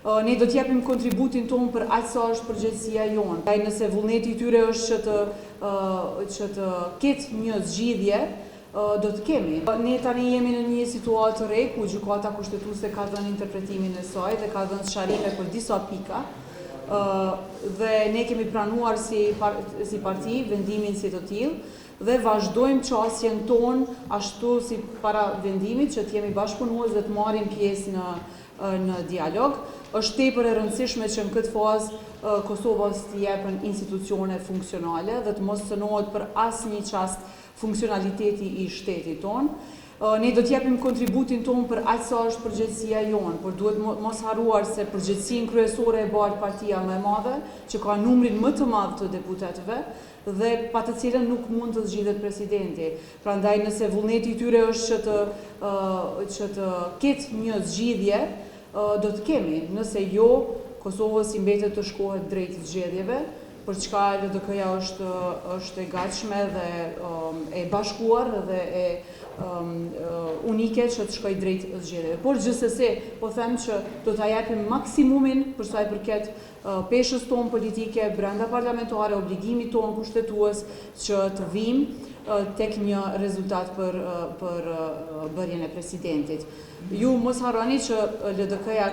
ne do t'japim kontributin tonë për aq sa është përgjegjësia jonë. Nëse vullneti i tyre është që të ketë një zgjidhje, do të kemi. Ne tani jemi në një situatë të re ku gjykata kushtetuese ka dhënë interpretimin e saj dhe ka dhënë sharrime për disa pika. Dhe ne kemi pranuar si parti vendimin si të tillë dhe vazhdojmë qasjen tonë ashtu si para vendimit që të jemi bashkëpunues dhe të marrim pjesë në dialog. Është tepër e rëndësishme që në këtë fazë Kosovës t'i jepen institucione funksionale dhe të mos cënohet për asnjë çast funksionaliteti i shtetit tonë. Ne do t'japim kontributin tonë për aq sa është përgjegjësia jonë, por duhet mos harruar se përgjegjësinë kryesore e bën partia më e madhe, që ka numrin më të madh të deputetëve dhe pa të cilën nuk mund të zgjidhet presidenti. Prandaj nëse vullneti i tyre është që të ketë një zgjidhje, do të kemi. Nëse jo, Kosovës i mbetet të shkohet drejt zgjedhjeve, për çka LDK-ja është e gatshme dhe e bashkuar dhe e unike që të shkojë drejt zgjedhjeve. Por gjithsesi, po them që do ta japim maksimumin për sa i përket peshës tonë politike brenda parlamentare, obligimit tonë kushtetues që të vijmë tek një rezultat për bërjen e presidentit. Ju mos harroni që LDK-ja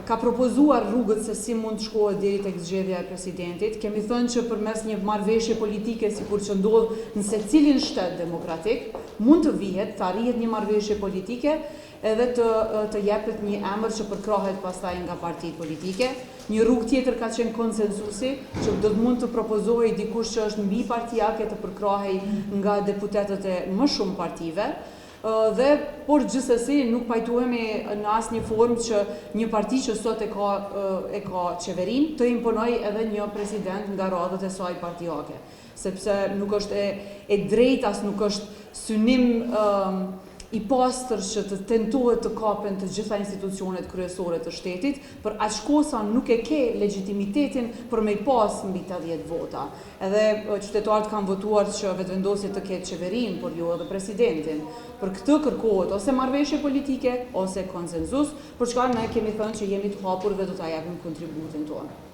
ka propozuar rrugët se si mund të shkohet deri tek zgjedhja e presidentit. Kemi thënë që përmes një marrëveshje politike sikur që ndodh në secilin shtet demokratik, mund të vihet, të arrihet një marrëveshje politike edhe të jepet një emër që përkrahet pastaj nga partitë politike. Një rrugë tjetër ka qenë konsensusi, që do të mund të propozohej dikush që është mbi partijake të përkrahej nga deputetët e më shumë partive. Por gjithsesi nuk pajtohemi në asnjë formë që një parti që sot e ka qeverinë të imponojë edhe një president nga radhët e saj partijake, sepse nuk është e drejtë as nuk është synim i pastër që të tentohet të kapen të gjitha institucionet kryesore të shtetit, për aq kohë sa nuk e ke legitimitetin për me i pas mbi 80 vota. Edhe qytetarët kanë votuar që vetëvendosje të ketë qeverinë, por jo edhe presidentin. Për këtë kërkohet ose marrëveshje politike ose konsenzus, për çka ne kemi thënë që jemi të hapur dhe do ta japim kontributin tonë.